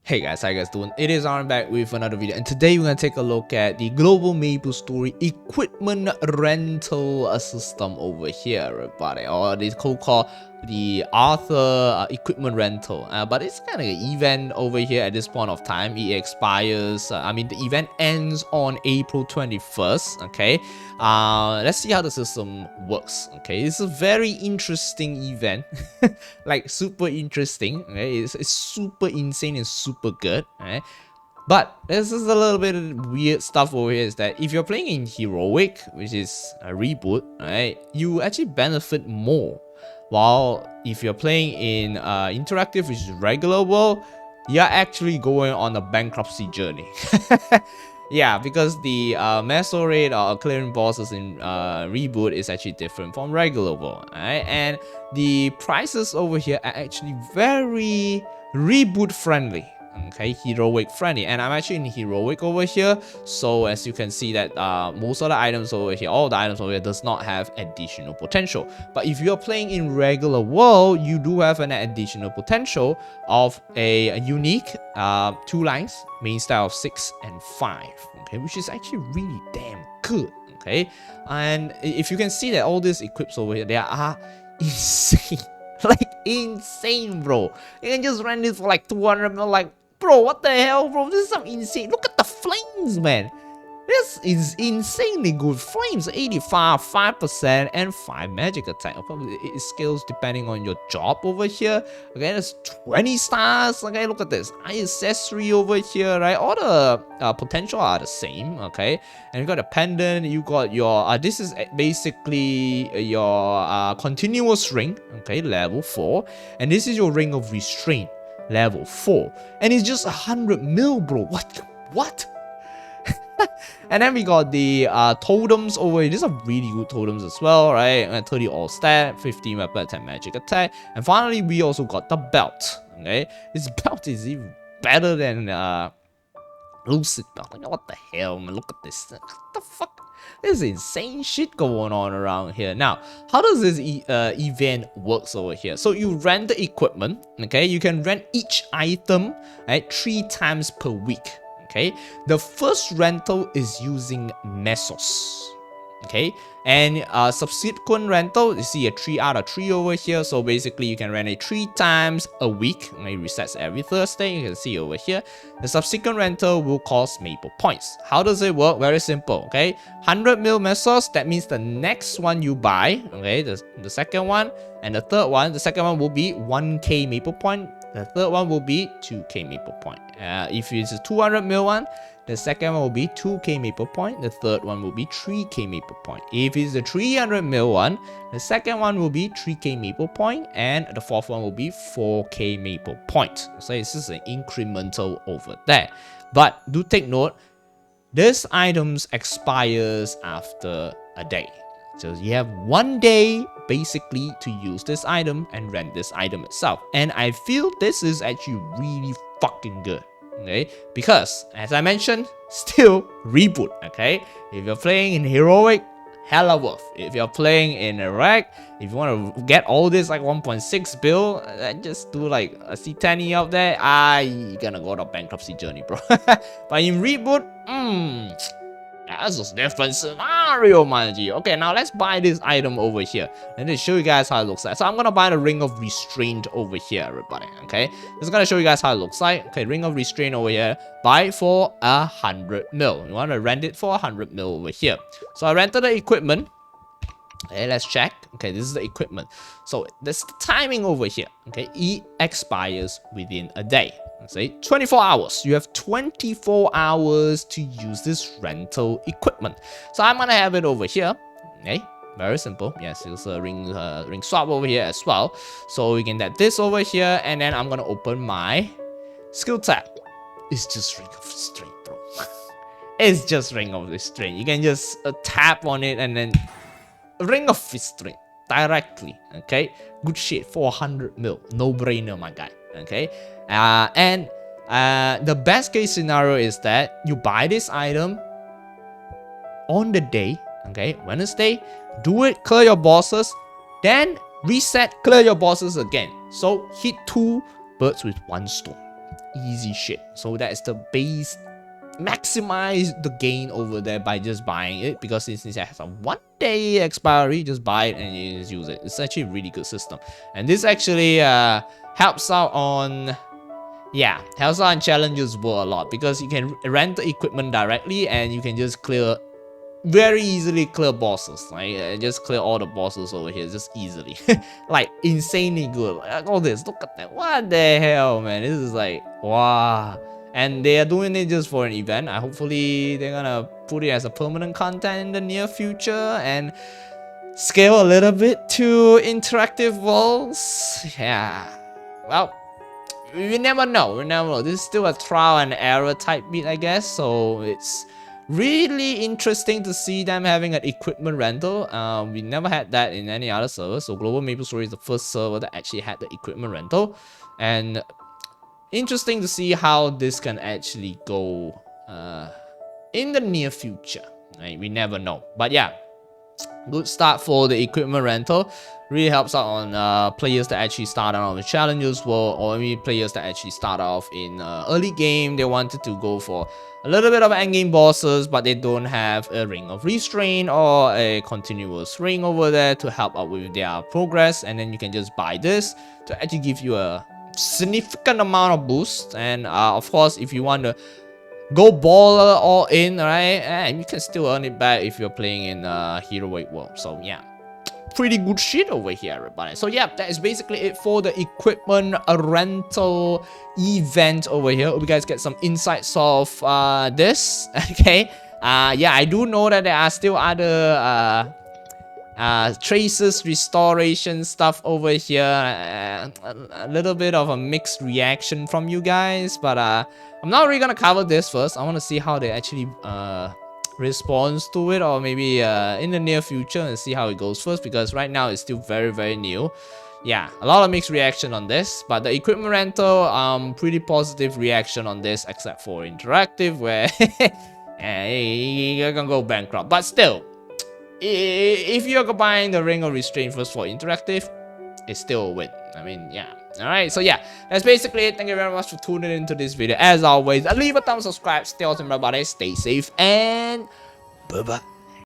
Hey guys, how you guys doing? It is Aaron back with another video, and today we're gonna take a look at the global MapleStory equipment rental system over here, everybody. Or it's called the Arthur equipment rental, but it's kind of an event over here at this point of time. It expires. The event ends on April 21st. Okay. Let's see how the system works. Okay, it's a very interesting event, like super interesting. Okay, it's super insane and super good. Right? But this is a little bit of weird stuff over here is that if you're playing in Heroic, which is a reboot, right, you actually benefit more. While if you're playing in Interactive, which is regular world, you're actually going on a bankruptcy journey. Yeah, because the meso rate or clearing bosses in reboot is actually different from regular world, right? And the prices over here are actually very reboot friendly. Okay, heroic friendly, and I'm actually in heroic over here, so as you can see that most of the items over here, all the items over here does not have additional potential. But if you're playing in regular world, you do have an additional potential of a unique 2 lines, main style of 6 and 5, okay, which is actually really damn good. Okay, and if you can see that all these equips over here, they are insane. Like insane, bro. You can just run this for like 200 mil. Like, bro, what the hell, bro? This is some insane. Look at the flames, man. This is insanely good flames. 85, 5%, and 5 magic attack. It scales depending on your job over here. Okay, there's 20 stars. Okay, look at this. Accessory over here, right? All the potential are the same. Okay, and you got a pendant. You got your this is basically your continuous ring. Okay, level 4, and this is your ring of restraint, level 4, and it's just 100 mil, bro. What? And then we got the totems over here. These are really good totems as well, right? 30 all stat, 15 weapon attack, magic attack, and finally we also got the belt. Okay, this belt is even better than lucid belt. Like, what the hell, man? Look at this. What the fuck? There's insane shit going on around here. Now, how does this event works over here? So you rent the equipment. Okay, you can rent each item, right, 3 times per week. Okay, the first rental is using mesos. Okay, and subsequent rental, you see a 3 out of 3 over here. So basically you can rent it 3 times a week. It resets every Thursday. You can see over here. The subsequent rental will cost maple points. How does it work? Very simple. Okay, 100 mil mesos, that means the next one you buy, okay, the second one and the third one, the second one will be 1k maple point. The third one will be 2k maple point. If it's a 200 mil one, the second one will be 2k maple point. The third one will be 3k maple point. If it's a 300 mil one, the second one will be 3k maple point, and the fourth one will be 4k maple point. So it's just an incremental over there. But do take note, this items expires after a day. So you have 1 day basically to use this item and rent this item itself. And I feel this is actually really fucking good. Okay, because as I mentioned, still reboot. Okay, if you're playing in heroic, hella worth. If you're playing in Iraq, if you want to get all this like 1.6 bill, just do like a C10 up there, you're gonna go to bankruptcy journey, bro. But in reboot, that's a different scenario, man. Okay, now let's buy this item over here. Let me show you guys how it looks like. So I'm gonna buy the ring of restraint over here, everybody. Okay, just gonna show you guys how it looks like. Okay, ring of restraint over here. Buy for 100 mil. You want to rent it for 100 mil over here. So I rented the equipment. Okay, let's check. Okay, this is the equipment. So there's the timing over here. Okay, it expires within a day. Let's say 24 hours. You have 24 hours to use this rental equipment. So I'm gonna have it over here. Okay, very simple. Yes, it's a ring swap over here as well. So we can get this over here, and then I'm gonna open my skill tab. It's just ring of restraint, bro. It's just ring of restraint. You can just tap on it and then ring of restraint directly. Okay, good shit. 400 mil, no brainer, my guy. Okay, and the best case scenario is that you buy this item on the day. Okay, Wednesday, do it, clear your bosses, then reset, clear your bosses again. So hit 2 birds with 1 stone. easy shit. So that's the base. Maximize the gain over there by just buying it, because since it has a 1 day expiry, just buy it and you just use it. It's actually a really good system, and this actually helps out on challenges world a lot, because you can rent the equipment directly and you can just very easily clear bosses. Like just clear all the bosses over here just easily. Like insanely good. Like all this, look at that. What the hell, man? This is like wow. And they are doing it just for an event. Hopefully they're gonna put it as a permanent content in the near future and scale a little bit to interactive worlds. Yeah. Well, we never know. This is still a trial and error type beat, I guess. So it's really interesting to see them having an equipment rental. We never had that in any other server. So Global MapleStory is the first server that actually had the equipment rental, and interesting to see how this can actually go in the near future. Right? We never know. But yeah, good start for the equipment rental. Really helps out on players that actually start out with challenges world, or maybe players that actually start off in early game. They wanted to go for a little bit of endgame bosses, but they don't have a ring of restraint or a continuous ring over there to help out with their progress. And then you can just buy this to actually give you a significant amount of boost. And of course, if you want to go baller all in, right, and you can still earn it back if you're playing in heroic world. So yeah, pretty good shit over here, everybody. So yeah, that is basically it for the equipment rental event over here. Hope you guys get some insights of this. Okay, yeah, I do know that there are still other traces, restoration stuff over here. A little bit of a mixed reaction from you guys, but I'm not really gonna cover this first. I want to see how they actually responds to it, or maybe in the near future, and see how it goes first, because right now it's still very new. Yeah, a lot of mixed reaction on this, but the equipment rental, pretty positive reaction on this, except for interactive, where you can go bankrupt. But still, if you're buying the ring of restraint first for interactive, it's still a win. I mean, yeah. Alright, so yeah, that's basically it. Thank you very much for tuning into this video. As always, leave a thumbs, subscribe, stay awesome, everybody, stay safe, and bye-bye.